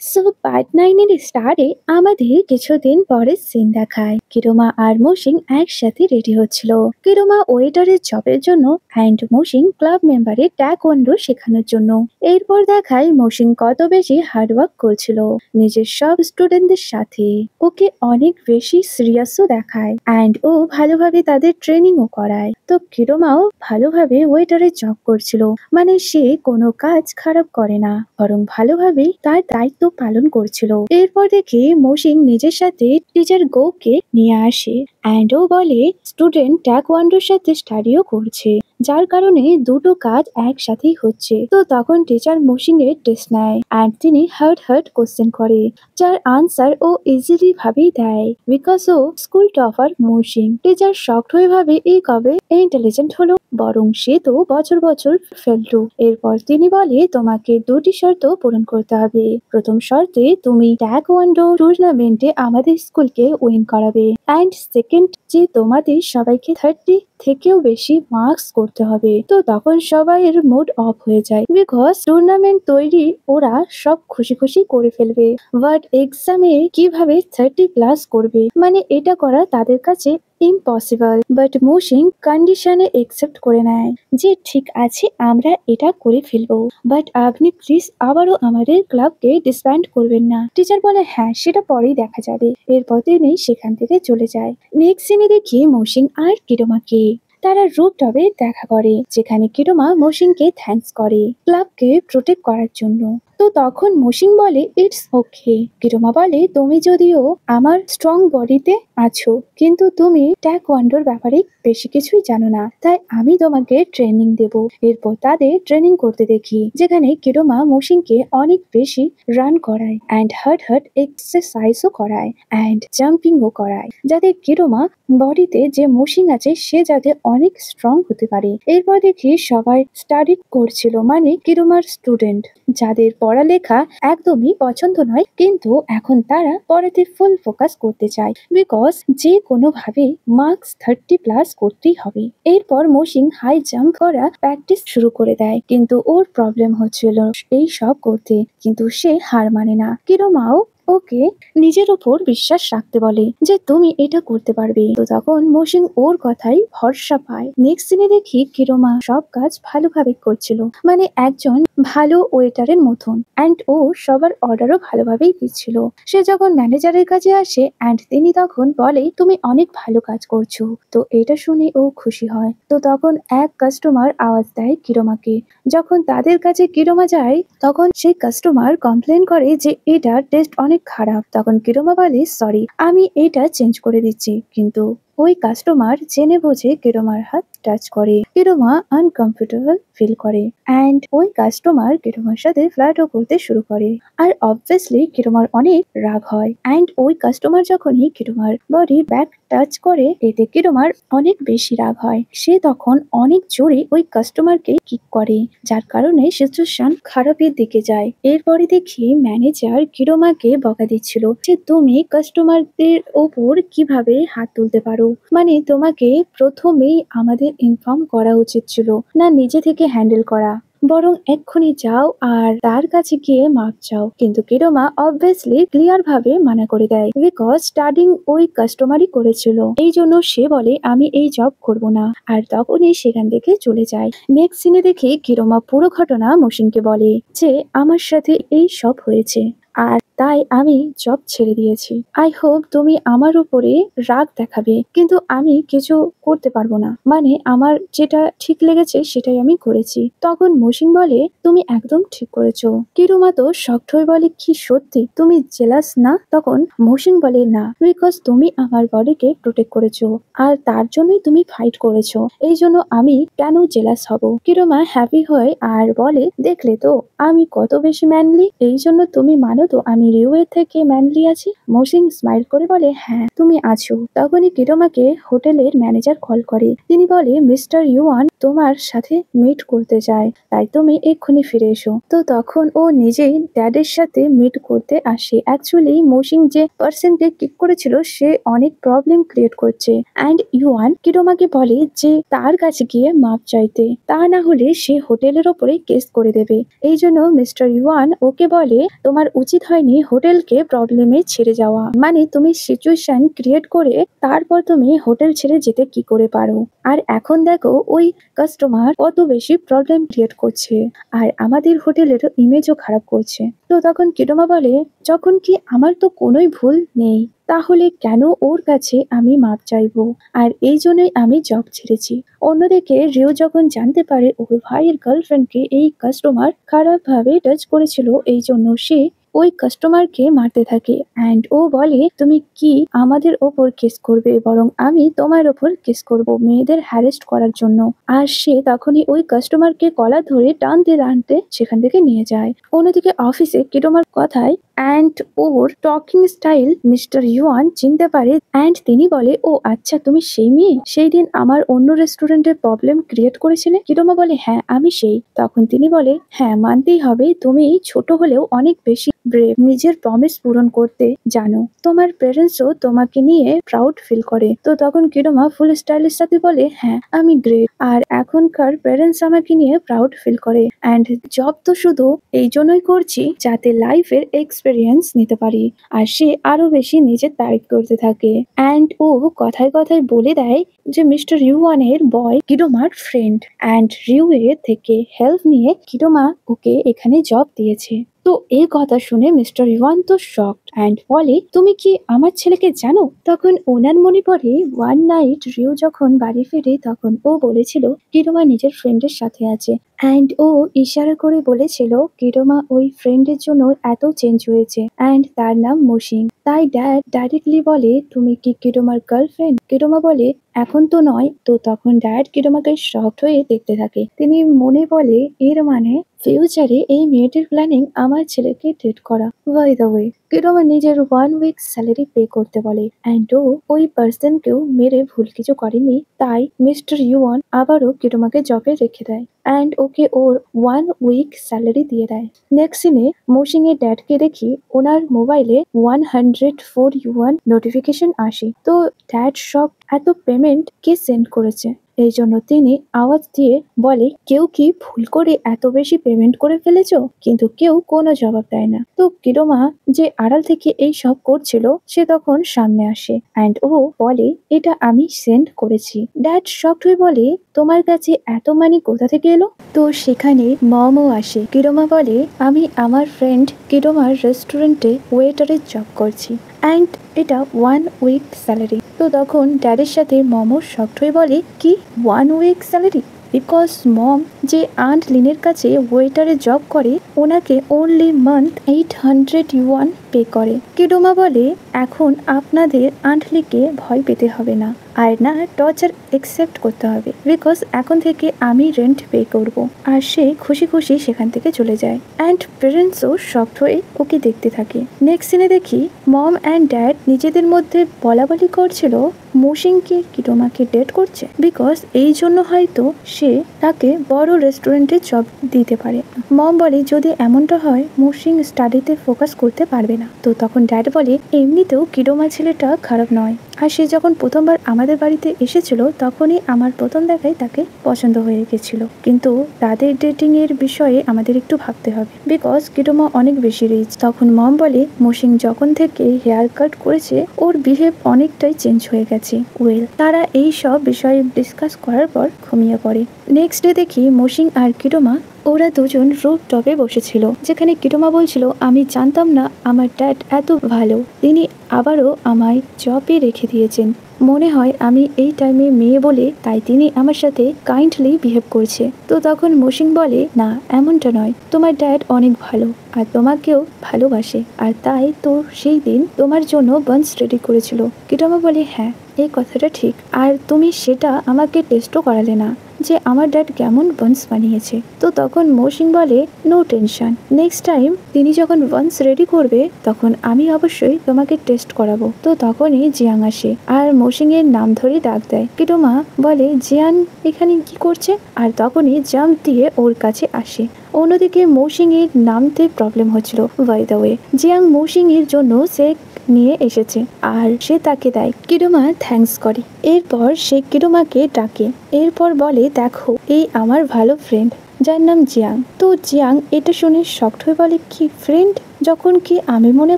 So part 9 এর স্টারে আমাদের কিছুদিন পরে সিন দেখায় কিরোমা আর মৌসিং একসাথে রেডি হচ্ছিল। কিরোমা ওয়েটারের জবের জন্য অ্যান্ড মৌসিং ক্লাব মেম্বারের ট্যাকওয়ান্ডো শেখানোর জন্য। এরপর দেখায় মৌসিং কত বেশি হার্ডওয়ার্ক করছিল নিজের সব স্টুডেন্টদের সাথে। ওকে অনেক বেশি সিরিয়াসও দেখায় অ্যান্ড ও ভালোভাবে তাদের ট্রেনিংও করায়। তো কিরোমাও ভালোভাবে ওয়েটারের জব করছিল, মানে সে কোনো কাজ খারাপ করে না, বরং ভালোভাবে তার দায়িত্ব পালন করছিল। এরপর দেখে মৌসিং নিজের সাথে টিচার গোকে নিয়ে আসে অ্যান্ড ও বলে স্টুডেন্ট ট্যাকওয়ান্ডোর সাথে স্টাডিও করছে, যার কারণে দুটো কাজ একসাথেই হচ্ছে। তো তখন টিচার মৌসিং এর টেস্ট নেয় অ্যান্ড তিনি হার্ড হার্ড কোশ্চেন করে, যার আনসার ও ইজিলি ভাবেই দেয় বিকজ ও স্কুল টপার মৌসিং। টিচার শকড হয়ে ভাবে এই কবে ইন্টেলিজেন্ট হলো, বরং সে তো বছর বছর ফেলতো। এরপর তিনি বলে তোমাকে দুটি শর্ত পূরণ করতে হবে। প্রথম শর্তে তুমি ট্যাকওয়ান্ডো টুর্নামেন্টে আমাদের স্কুলকে উইন করাবে অ্যান্ড সেকেন্ড যে তোমাদের সবাইকে 30 থেকেও বেশি মার্কস করতে হবে। তো তখন সবাইয়ের মুড অফ হয়ে যায় বিকজ টুর্নামেন্ট তৈরি ওরা সব খুশি খুশি করে ফেলবে, বাট এক্সামে কিভাবে 30+ করবে, মানে এটা করা তাদের কাছে ইম্পসিবল। বাট মৌসিং কন্ডিশনে একসেপ্ট করে নেয় যে ঠিক আছে আমরা এটা করে ফেলবো, বাট আপনি প্লিজ আবারও আমাদের ক্লাবকে ডিসব্যান্ড করবেন না। টিচার বলে হ্যাঁ সেটা পরেই দেখা যাবে। এরপর তিনি সেখান থেকে চলে যায়। নেক্সট সিনে দেখি মৌসিং আর কিরোমাকে তারা রুফটপে দেখা করে, যেখানে কিরোমা মৌসিংকে থ্যাঙ্কস করে ক্লাবকে প্রোটেক্ট করার জন্য। তো তখন মৌসিং বলে ইটস ওকে। কিরোমা বলে তুমি যদিও আমার স্ট্রং বডিতে আছো, কিন্তু তুমি ট্যাকওয়ান্ডোর ব্যাপারে বেশি কিছুই জানো না, তাই আমি তোমাকে ট্রেনিং দেব। এরপর তাদের ট্রেনিং করতে দেখি, যেখানে কিরোমা মৌসিংকে অনেক বেশি রান করায় অ্যান্ড হার্ড হার্ড এক্সারসাইজও করায় অ্যান্ড জাম্পিংও করায়, যাতে কিরোমা বডিতে যে মৌসিং আছে সে যাতে অনেক স্ট্রং হতে পারে। এরপর দেখি সবাই স্টাডি করছিল, মানে কিরোমার স্টুডেন্ট যাদের পড়ালেখা একদমই পছন্দ নয়, কিন্তু এখন তারা পড়াতে ফুল ফোকাস করতে চায় বিকজ যে কোনো ভাবে মার্কস 30+ করতেই হবে। এরপর মৌসিং হাই জাম্প করা প্র্যাকটিস শুরু করে দেয়, কিন্তু ওর প্রবলেম হচ্ছিল এই সব করতে, কিন্তু সে হার মানে না। কিরোমাও ওকে নিজের উপর বিশ্বাস রাখতে বলে যে তুমি এটা করতে পারবে। তো তখন মৌসিং ওর কথাই ভরসা পায়। নেক্সট দিনে দেখি কিরোমা সব কাজ ভালোভাবে করছিল, মানে একজন ভালো ওয়েটারের মতন অ্যান্ড ও সবার অর্ডারও ভালোভাবেই দিচ্ছিল। সে যখন ম্যানেজারের কাছে আসে অ্যান্ড তিনি তখন বলে তুমি অনেক ভালো কাজ করছো। তো এটা শুনে ও খুশি হয়। তো তখন এক কাস্টমার আওয়াজ দেয় কিরোমাকে। যখন তাদের কাছে কিরোমা যায় তখন সেই কাস্টমার কমপ্লেন করে যে এটার টেস্ট অনেক খারাপ। তখন কিরোমা বলে সরি আমি এটা চেঞ্জ করে দিচ্ছি, কিন্তু ওই কাস্টমার জেনে বুঝে কিরোমার হাত টাচ করে। কিরোমা আনকমফোর্টেবল ফিল করে অ্যান্ড ওই কাস্টমার কিরোমার সাথে ফ্লার্টও করতে শুরু করে। আর অবভিয়াসলি কিরোমার অনেক রাগ হয় অ্যান্ড ওই কাস্টমার যখনই কিরোমার বডি ব্যাক টাচ করে এতে কিরোমার অনেক বেশি রাগ হয়। সে তখন অনেক জোরে ওই কাস্টমারকে কিক করে, যার কারণে সিচুয়েশন খারাপের দিকে যায়। এরপরে দেখি ম্যানেজার কিরোমাকে বকা দিচ্ছিল যে তুমি কাস্টমারদের ওপর কিভাবে হাত তুলতে পারো, মানে তোমাকে প্রথমেই আমাদের ইনফর্ম করা উচিত ছিল না নিজে থেকে হ্যান্ডেল করা, বরং এক্ষুনি যাও আর তার কাছে গিয়ে মাপ চাও। কিন্তু কিরোমা অবভিয়াসলি ক্লিয়ার ভাবে মানা করে দেয় বিকজ স্টার্টিং ওই কাস্টমারই করেছিল, এই জন্য সে বলে আমি এই জব করব না, আর তখনই সেখান থেকে চলে যায়। নেক্সট সিনে দেখি কিরোমা পুরো ঘটনা মৌসিংকে বলে যে আমার সাথে এই সব হয়েছে আর তাই আমি জব ছেড়ে দিয়েছি। আই হোপ তুমি আমার উপরে রাগ দেখাবে, কিন্তু আমি কিছু করতে পারবো না, মানে আমার যেটা ঠিক লেগেছে সেটাই আমি করেছি। তখন মৌসিং বলে তুমি একদম ঠিক করেছো। কিরোমা তো শকড হয়ে বলে কি সত্যি তুমি জেলাস না? তখন মৌসিং বলে না, বিকজ তুমি আমার বডিকে প্রোটেক্ট করেছো আর তার জন্যই তুমি ফাইট করেছো, এই জন্য আমি কেন জেলাস হব। কিরোমা হ্যাপি হয় আর বলে দেখলে তো আমি কত বেশি ম্যানলি, এই জন্য তুমি মানো তো আমি আমি রিউয়ের থেকে ম্যানলি আছি? মৌসিং স্মাইল করে বলে, হ্যাঁ তুমি আছো। তখনই কিরোমাকে হোটেলের ম্যানেজার কল করে। তিনি বলে, মিস্টার ইউয়ান তোমার সাথে মিট করতে চায়, তাই তুমি এক্ষুনি ফিরে এসো। তো তখন ও নিজেই ড্যাডের সাথে মিট করতে আসে। অ্যাকচুয়ালি মৌসিং যে পার্সনকে কিক করেছিল সে অনেক প্রবলেম ক্রিয়েট করছে, অ্যান্ড ইউয়ান কিরোমাকে বলে যে তার কাছে গিয়ে মাপ চাইতে, তা না হলে সে হোটেলের ওপরে কেস করে দেবে। এই জন্য মিস্টার ইউয়ান ওকে বলে, তোমার উচিত হয়নি হোটেলকে প্রবলেমে ছেড়ে যাওয়া, মানে তুমি সিচুয়েশন ক্রিয়েট করে তারপর তুমি হোটেল ছেড়ে যেতে কি করে পারো। আর এখন দেখো ওই কাস্টমার কত বেশি প্রবলেম ক্রিয়েট করছে, আর আমাদের হোটেলের ইমেজও খারাপ করছে। তো তখন কিরোমা বলে, যখন কি আমার তো কোনোই ভুল নেই, তাহলে কেন ওর কাছে আমি মাপ চাইবো? আর এই জন্যই আমি জব ছেড়েছি। অন্যদিকে রিও যখন জানতে পারে ওর ভাইয়ের গার্লফ্রেন্ডকে এই কাস্টমার খারাপভাবে টাচ করেছিল, এই জন্য সে ওই কাস্টমারকে মারতে থাকে, অ্যান্ড ও বলে, তুমি কি আমাদের ওপর কেস করবে? বরং আমি তোমার ওপর কেস করব মেয়েদের হ্যারেস্ট করার জন্য। আর সে তখনই ওই কাস্টমারকে কলার ধরে টানতে টানতে সেখান থেকে নিয়ে যায়। অন্যদিকে অফিসে কিরোমার কথায় and or talking style mister yuan চিনতে পারে, অ্যান্ড তিনি বলে, ও আচ্ছা তুমি সেই মেয়ে সেই দিন আমার অন্য রেস্টুরেন্টে প্রবলেম ক্রিয়েট করেছিলে? কিরোমা বলে, হ্যাঁ আমি সেই। তখন তিনি বলে, হ্যাঁ মানতেই হবে, তুমি ছোট হলেও অনেক বেশি ব্রেভ, নিজের প্রমিস পূরণ করতে জানো, তোমার প্যারেন্টসও তোমাকে নিয়ে প্রাউড ফিল করে। তো তখন কিরোমা ফুল স্টাইলের সাথে বলে, হ্যাঁ আমি গ্রেট, আর এখনকার প্যারেন্টস আমাকে নিয়ে প্রাউড ফিল করে, অ্যান্ড জব তো শুধু এই জন্যই করছি যাতে লাইফের এক্সপিরিয়েন্স নিতে পারি। আর সে আরো বেশি নিজের তারিফ করতে থাকে, অ্যান্ড ও কথায় কথায় বলে দেয় যে মিস্টার ইউয়ানের বয় কিরোমার ফ্রেন্ড, অ্যান্ড রিউ এর থেকে হেল্প নিয়ে কিরোমা ওকে এখানে জব দিয়েছে। তো এই কথা শুনে মিস্টার ইওয়ান তো শকড, অ্যান্ড বলে, তুমি কি আমার ছেলেকে জানো? তখন ওনার মনে পড়ে ওয়ান নাইট রিও যখন বাড়ি ফিরে তখন ও বলেছিল কিরোমা নিজের ফ্রেন্ডের সাথে আছে, অ্যান্ড ও ইশারা করে বলেছিল কিরোমা ওই ফ্রেন্ডের জন্য এত চেঞ্জ হয়েছে, অ্যান্ড তার নাম মৌসিং। তাই ড্যাড ডাইরেক্টলি বলে, তুমি কি কিরোমার গার্লফ্রেন্ড? কিরোমা বলে, এখন তো নয়। তো তখন ড্যাড কিরোমাকে শকড হয়ে দেখতে থাকে। তিনি মনে বলে, এর মানে ফিউচারে এই মেয়েটির প্ল্যানিং আমার ছেলেকে ডেট করা। বাই দ্য ওয়ে, কিরোমা নিজের 1 উইক স্যালারি পে করতে বলে, অ্যান্ড ও ওই পার্সনকেও মেরে ভুল কিছু করেনি। তাই মিস্টার ইউয়ান আবারও কিরোমাকে জবে রেখে দেয়, অ্যান্ড ওকে ওর 1 উইক স্যালারি দিয়ে দেয়। নেক্সট সিনে মৌসিং এর ড্যাডকে দেখি ওনার মোবাইলে 104 ইউয়ান নোটিফিকেশন আসে। তো ড্যাড শক, এত পেমেন্ট কে সেন্ড করেছে? এই জন্য তিনি আওয়াজ দিয়ে বলে, কেউ কি ভুল করে এত বেশি পেমেন্ট করে ফেলেছো? কিন্তু কেউ কোনো জবাব দেয় না। তো কিরোমা যে আড়াল থেকে এই সব করছিল সে তখন সামনে আসে, অ্যান্ড ও বলে, এটা আমি সেন্ড করেছি। ড্যাড শকড হয়ে বলে, তোমার কাছে এত মানি কোথা থেকে এলো? তো সেখানে মমও আসে। কিরোমা বলে, আমি আমার ফ্রেন্ড কিরোমার রেস্টুরেন্টে ওয়েটারের জব করছি, অ্যান্ড এটা 1 উইক স্যালারি। তো তখন ড্যাডের সাথে মমও শকড হয়ে বলে, কি 1 উইক স্যালারি? বিকজ মম যে আন্ট লিনের কাছে ওয়েটারে জব করে ওনাকে অনলি মান্থ 800 ইউয়ান পে করে। কিরোমা বলে, এখন আপনাদের আন্টলিকে ভয় পেতে হবে না, আর না টর্চার একসেপ্ট করতে হবে, বিকজ এখন থেকে আমি রেন্ট পে করব। আর সে খুশি খুশি সেখান থেকে চলে যায়, অ্যান্ড প্যারেন্টসও শকড হয়ে ওকে দেখতে থাকে। নেক্সট সিনে দেখি মম অ্যান্ড ড্যাড নিজেদের মধ্যে বলাবলি করছিল মৌসিংকে কিরোমাকে ডেট করছে, বিকজ এই জন্য হয়তো সে তাকে বড় রেস্টুরেন্টে জব দিতে পারে। মম বলে, যদি এমনটা হয় মৌসিং স্টাডিতে ফোকাস করতে পারবে না। তো তখন ড্যাড বলে, এমনিতেও কিরোমা ছেলেটা খারাপ নয়, আর সে যখন প্রথমবার আমাদের বাড়িতে এসেছিল তখনই আমার প্রথম দেখায় তাকে পছন্দ হয়ে গেছিল, কিন্তু তাদের ডেটিং এর বিষয়ে আমাদের একটু ভাবতে হবে, বিকজ কিরোমা অনেক বেশি রিচ। তখন মম বলে, মৌসিং যখন থেকে হেয়ার কাট করেছে ওর বিহেভ অনেকটাই চেঞ্জ হয়ে গেছে। ওয়েল, তারা এই সব বিষয়ে ডিসকাস করার পর ঘুমিয়ে পড়ে। নেক্সট ডে দেখি মৌসিং আর কিরোমা ওরা দুজন রুফ টপে বসেছিল, যেখানে কিরোমা বলছিল, আমি জানতাম না আমার ড্যাড এত ভালো, তিনি আবারও আমায় জবে রেখে দিয়েছেন। মনে হয় আমি এই টাইমে মেয়ে বলে তাই তিনি আমার সাথে কাইন্ডলি বিহেভ করছে। তো তখন মৌসিং বলে, না এমনটা নয়, তোমার ড্যাড অনেক ভালো আর তোমাকেও ভালোবাসে, আর তাই তো সেই দিন তোমার জন্য বান্স রেডি করেছিল। কিরোমা বলে, হ্যাঁ এই কথাটা ঠিক, আর তুমি সেটা আমাকে টেস্টও করালে না যে আমার ড্যাড কেমন বান্স বানিয়েছে। তো তখন মৌসিং বলে নো টেনশন, নেক্সট টাইম তিনি যখন বান্স রেডি করবে তখন আমি অবশ্যই তোমাকে টেস্ট করাবো। তো তখনই জিয়াং আসে আর মৌসিং এর নাম ধরে ডাক দেয়। কিরোমা বলে জিয়ান এখানে কি করছে, আর তখনই জাম্প দিয়ে ওর কাছে আসে। অন্যদিকে মৌসিং এর নামতে প্রবলেম হচ্ছিল। বাই দ্য ওয়ে জিয়াং মৌসিং এর জন্য শেক নিয়ে এসেছে আর সে তাকে দেয়। কিরোমা থ্যাঙ্কস করে। এরপর সে কিরোমাকে ডাকে, এরপর বলে দেখো এই আমার ভালো ফ্রেন্ড যার নাম জিয়াং। তো জিয়াং এটা শুনে শকড হয়ে বলে কি ফ্রেন্ড, যখন কি আমি মনে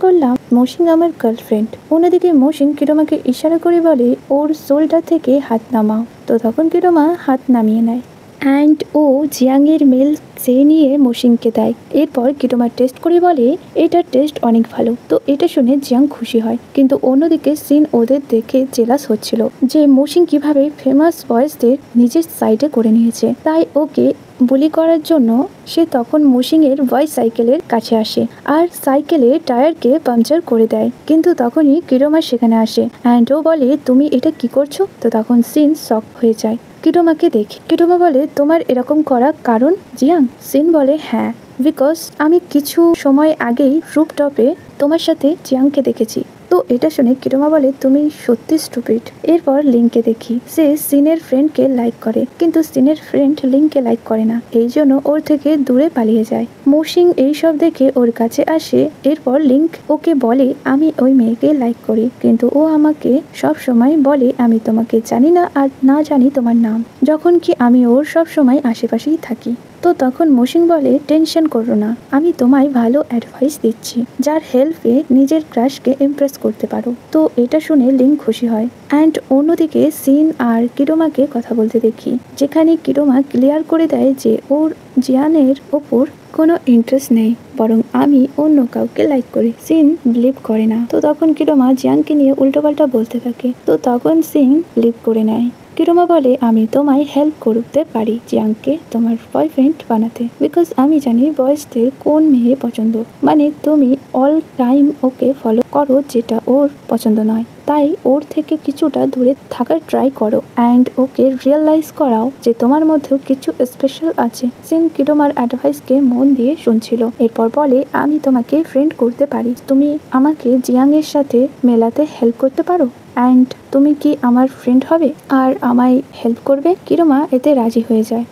করলাম মৌসিং আমার গার্লফ্রেন্ড। অন্যদিকে মৌসিং কিরোমাকে ইশারা করে বলে ওর শোল্ডার থেকে হাত নামাও। তো তখন কিরোমা হাত নামিয়ে নেয় অ্যান্ড ও জিয়াংয়ের মেল সে নিয়ে মৌসিংকে দেয়। এরপর কিরোমা টেস্ট করে বলে এটার টেস্ট অনেক ভালো। তো এটা শুনে জিয়াং খুশি হয়, কিন্তু অন্যদিকে সিন ওদের দেখে জেলাস হচ্ছিল যে মৌসিং কিভাবে ফেমাস বয়েজদের নিজের সাইডে করে নিয়েছে। তাই ওকে বুলি করার জন্য সে তখন মৌসিং এর বয় সাইকেলের কাছে আসে আর সাইকেলের টায়ারকে পাংচার করে দেয়। কিন্তু তখনই কিরোমা সেখানে আসে অ্যান্ড ও বলে তুমি এটা কি করছো। তো তখন সিন শক হয়ে যায় কিরোমাকে দেখে। কিরোমা বলে তোমার এরকম করার কারণ জিয়াং। সিন বলে হ্যাঁ, বিকজ আমি কিছু সময় আগেই রুফটপে তোমার সাথে জিয়াংকে দেখেছি। তো এটা শুনে কিরোমা বলে তুমি সত্যি স্টুপিড। এরপর লিংকে দেখি সে সিনের ফ্রেন্ডকে লাইক করে, কিন্তু সিনের ফ্রেন্ড লিংকে লাইক করে না, এই জন্য ওর থেকে দূরে পালিয়ে যায়। মৌসিং এইসব দেখে ওর কাছে আসে। এরপর লিংক ওকে বলে আমি ওই মেয়েকে লাইক করি, কিন্তু ও আমাকে সব সময় বলে আমি তোমাকে জানি না আর না জানি তোমার নাম, যখন কি আমি ওর সব সময় আশেপাশেই থাকি। তো তখন মৌসিং বলে টেনশন করো না, আমি তোমায় ভালো অ্যাডভাইস দিচ্ছি যার হেল্পে নিজের ক্রাশকে ইমপ্রেস করতে পারো। তো এটা শুনে লিংক খুশি হয়। অ্যান্ড অন্যদিকে সিন আর কিরোমাকে কথা বলতে দেখি, যেখানে কিরোমা ক্লিয়ার করে দেয় যে ওর জিয়ানের ওপর কোনো ইন্টারেস্ট নেই, বরং আমি অন্য কাউকে লাইক করি। সিন বিলিভ করে না। তো তখন কিরোমা জিয়াংকে নিয়ে উল্টোপাল্টা বলতে থাকে। তো তখন সিন বিলিভ করে নেয়। কিরোমা বলে আমি তোমায় হেল্প করতে পারি জিয়াংকে তোমার বয়ফ্রেন্ড বানাতে, বিকজ আমি জানি বয়েজদের কোন মেয়ে পছন্দ, মানে তুমি অল টাইম ওকে ফলো করো যেটা ওর পছন্দ নয়, তাই ওর থেকে কিছুটা দূরে থাকার ট্রাই করো অ্যান্ড ওকে রিয়েলাইজ করাও যে তোমার মধ্যেও কিছু স্পেশাল আছে। সিন কিরোমার অ্যাডভাইসকে মন দিয়ে শুনছিল। এরপর বলে আমি তোমাকে ফ্রেন্ড করতে পারি, তুমি আমাকে জিয়াং এর সাথে মেলাতে হেল্প করতে পারো অ্যান্ড তুমি কি আমার ফ্রেন্ড হবে আর আমায় হেল্প করবে। কিরোমা এতে রাজি হয়ে যায়।